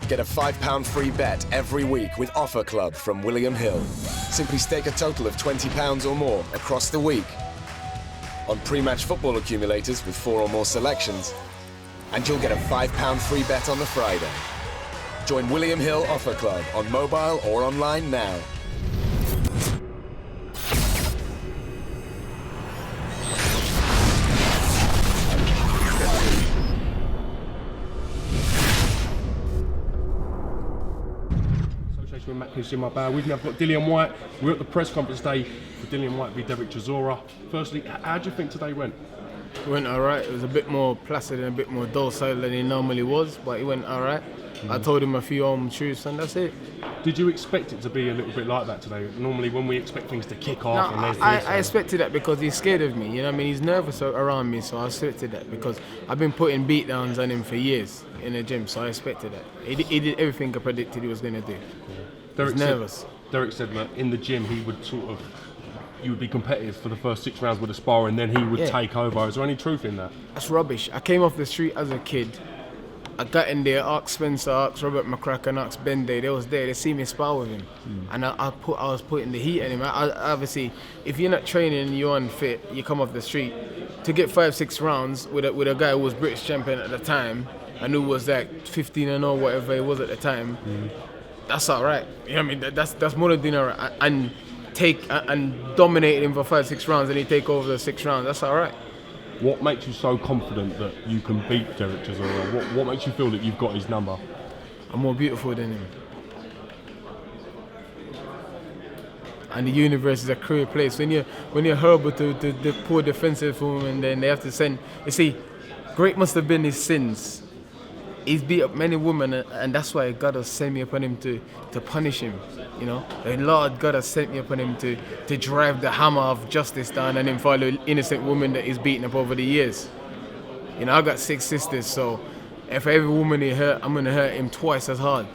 Get a £5 free bet every week with Offer Club from William Hill. Simply stake a total of £20 or more across the week on pre-match football accumulators with 4 or more selections, and you'll get a £5 free bet on the Friday. Join William Hill Offer Club on mobile or online now. With Matt Kiss in my bag. We've now got Dillian Whyte. We're at the press conference day for Dillian Whyte v Dereck Chisora. Firstly, how do you think today went? It went alright. It was a bit more placid and a bit more docile than he normally was, but it went alright. I told him a few truths and that's it. Did you expect it to be a little bit like that today? Normally when we expect things to kick off No, and there's this... I expected that because he's scared of me, you know what I mean? He's nervous around me, so I expected that because I've been putting beatdowns on him for years in the gym, so I expected that. He did everything I predicted he was going to do. He's nervous. Dereck said that in the gym he would you would be competitive for the first 6 rounds with a spar and then he would take over. Is there any truth in that? That's rubbish. I came off the street as a kid. I got in there, asked Spencer, asked Robert McCracken, asked Ben Day. They was there. They see me spar with him, and I was putting the heat on him. Obviously, if you're not training and you're unfit, you come off the street to get 5-6 rounds with a guy who was British champion at the time and who was like 15-0 whatever he was at the time. That's all right. You know what I mean? That's more than doing all right. And dominate him for 5-6 rounds and he take over the 6 rounds. That's all right. What makes you so confident that you can beat Dereck Chisora? What makes you feel that you've got his number? I'm more beautiful than him. And the universe is a cruel place. When you're horrible to the poor defensive form and then they have to send... You see, great must have been his sins. He's beat up many women and that's why God has sent me upon him to punish him. You know, the Lord God has sent me upon him to drive the hammer of justice down on him for the innocent woman that he's beaten up over the years. You know, I got 6 sisters, so if every woman he hurt, I'm going to hurt him twice as hard.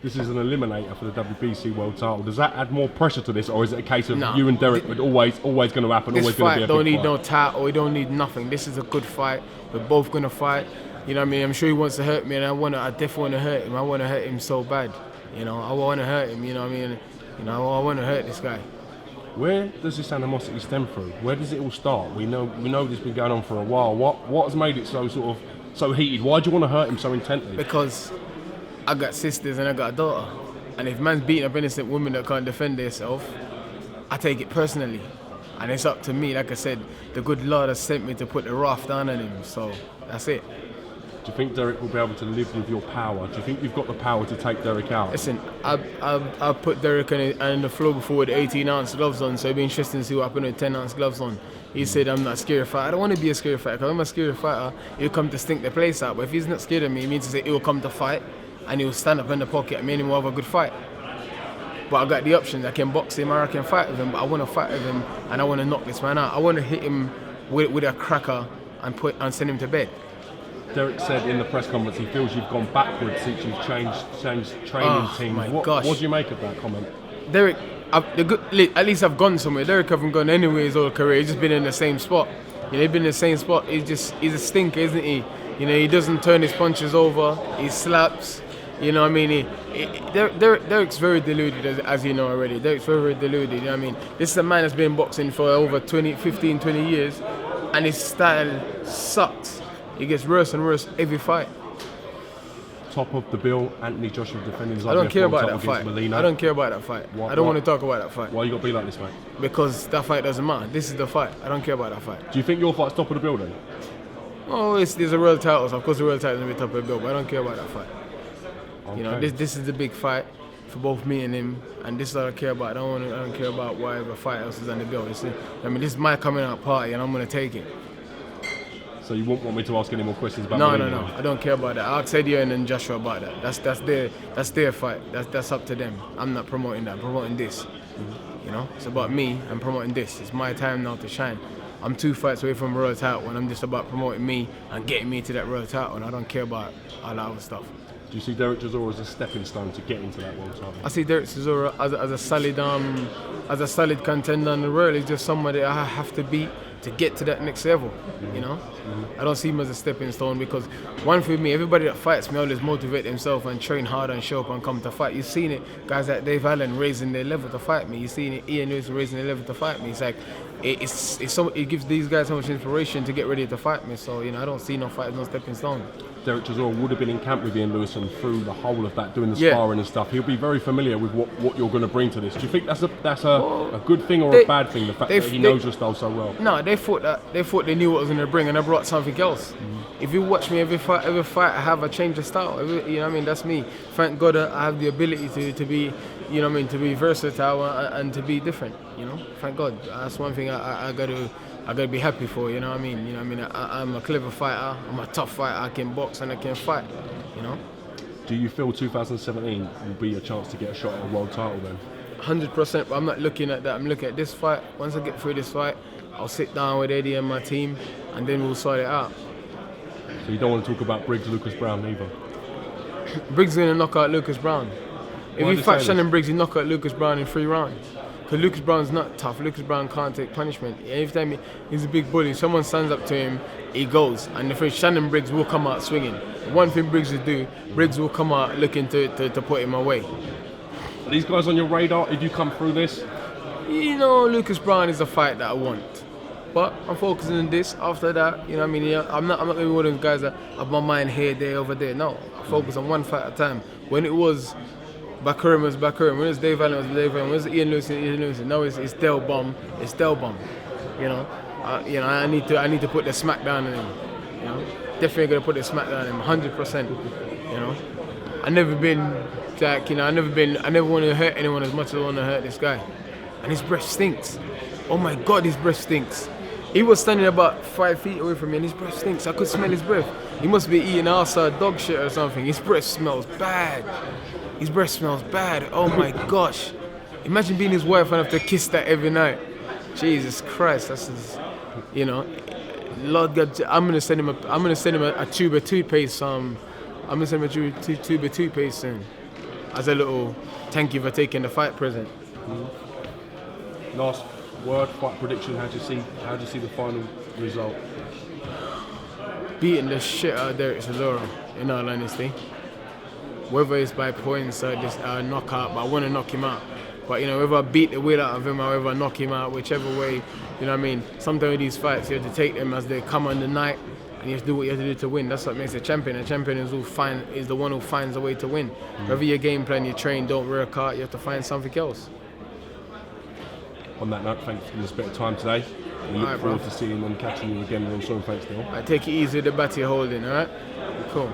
This is an eliminator for the WBC world title. Does that add more pressure to this, or is it a case of you and Dereck would always going to happen, always going to be a big fight? This fight don't need no title, we don't need nothing. This is a good fight. We're both going to fight. You know what I mean? I'm sure he wants to hurt me, and I definitely want to hurt him. I want to hurt him so bad. You know, I want to hurt him, you know what I mean? You know, I want to hurt this guy. Where does this animosity stem from? Where does it all start? We know this has been going on for a while. What has made it so heated? Why do you want to hurt him so intently? Because I got sisters and I got a daughter. And if man's beating up innocent women that can't defend themselves, I take it personally. And it's up to me, like I said, the good Lord has sent me to put the wrath down on him, so that's it. Do you think Dereck will be able to live with your power? Do you think you've got the power to take Dereck out? Listen, I put Dereck on the floor before with 18-ounce gloves on, so it'd be interesting to see what happened with 10-ounce gloves on. He said, I'm not a scary fighter. I don't want to be a scary fighter, because I'm a scary fighter, he'll come to stink the place out. But if he's not scared of me, it means to say he'll come to fight, and he'll stand up in the pocket and me and him will have a good fight. But I got the options. I can box him or I can fight with him, but I want to fight with him, and I want to knock this man out. I want to hit him with a cracker and send him to bed. Dereck said in the press conference he feels you've gone backwards since you've changed training teams. What do you make of that comment? Dereck, at least I've gone somewhere. Dereck hasn't gone anywhere his whole career. He's just been in the same spot. You know, he's been in the same spot. He's a stinker, isn't he? You know, he doesn't turn his punches over. He slaps. You know what I mean? Dereck's very deluded, as you know already. Dereck's very, very deluded. You know what I mean? This is a man that's been boxing for over 15, 20 years, and his style sucks. It gets worse and worse every fight. Top of the bill, Anthony Joshua defending his I don't care about that fight. I don't care about that fight. I don't want to talk about that fight. Why you got to be like this, mate? Because that fight doesn't matter. This is the fight. I don't care about that fight. Do you think your fight's top of the bill then? Oh, there's a world title, so of course the world title is going to be top of the bill, but I don't care about that fight. Okay. You know, this is the big fight for both me and him, and this is what I care about. I don't care about whatever fight else is on the bill. This is my coming out party, and I'm going to take it. So you won't want me to ask any more questions about No. I don't care about that. I asked Eddie and then Joshua about that. That's their fight. That's up to them. I'm not promoting that. I'm promoting this. You know, it's about me. I'm promoting this. It's my time now to shine. I'm 2 fights away from world title, and I'm just about promoting me and getting me to that world title. And I don't care about all that other stuff. Do you see Dereck Chisora as a stepping stone to get into that world title? I see Dereck Chisora as a solid contender in the world. He's just somebody I have to beat to get to that next level, you know? I don't see him as a stepping stone because one for me, everybody that fights me always motivate themselves and train hard and show up and come to fight. You've seen it, guys like Dave Allen raising their level to fight me. You've seen it, Ian Lewis raising their level to fight me. It's like, it gives these guys so much inspiration to get ready to fight me. So, you know, I don't see no fight as no stepping stone. Dereck Chisora would have been in camp with Ian Lewis and through the whole of that, doing the sparring and stuff. He'll be very familiar with what you're going to bring to this. Do you think that's a good thing or a bad thing, the fact that he knows your style so well? No, they thought they knew what I was going to bring and I brought something else. If you watch me every fight I have, a change of style. You know what I mean? That's me. Thank God I have the ability to be, you know what I mean, to be versatile and to be different, you know? Thank God. That's one thing I gotta be happy for, you know what I mean? You know what I mean? I'm a clever fighter, I'm a tough fighter, I can box and I can fight, you know? Do you feel 2017 will be a chance to get a shot at a world title then? 100%, but I'm not looking at that. I'm looking at this fight. Once I get through this fight, I'll sit down with Eddie and my team and then we'll sort it out. So you don't want to talk about Briggs, Lucas Brown either? Briggs is going to knock out Lucas Brown. If he fights Shannon Briggs, he knock out Lucas Brown in 3 rounds. Because Lucas Brown's not tough. Lucas Brown can't take punishment. Every time he's a big bully, someone stands up to him, he goes. And the first Shannon Briggs will come out swinging. One thing Briggs will do, Briggs will come out looking to put him away. Are these guys on your radar if you come through this? You know, Lucas Brown is a fight that I want. But I'm focusing on this. After that, you know what I mean? Yeah, I'm not going to be one of those guys that have my mind here, there, over there. No, I focus on one fight at a time. When it was Bakarim was Bakarim, when it was Dave Allen, it was Dave Allen, when it was Ian Lewis, Ian Lewis. Now it's Del Bomb, it's Del Bomb. You know, I need to put the smack down on him. You know, definitely gonna put the smack down on him, 100%. You know, I never want to hurt anyone as much as I want to hurt this guy. And his breath stinks. Oh my God, his breath stinks. He was standing about 5 feet away from me and his breath stinks. I could smell his breath. He must be eating outside dog shit or something. His breath smells bad. His breath smells bad. Oh my gosh. Imagine being his wife and have to kiss that every night. Jesus Christ, that's his, you know. Lord God, I'm gonna send him a tube of toothpaste. I'm gonna send him a tube of toothpaste soon, as a little thank you for taking the fight present. Last word, fight prediction. How do you see the final result? Beating the shit out of Dereck Chisora, in all honesty. Whether it's by points or just knockout, but I want to knock him out. But you know, whether I beat the will out of him or whether I knock him out, whichever way, you know what I mean? Sometimes with these fights, you have to take them as they come on the night, and you have to do what you have to do to win. That's what makes a champion. A champion is the one who finds a way to win. Whether your game plan, you train, don't work hard, you have to find something else. On that note, thanks for this bit of time today. We look forward to seeing and catching you again real soon. Thanks, Neil. I take it easy with the bat you're holding, alright? Cool.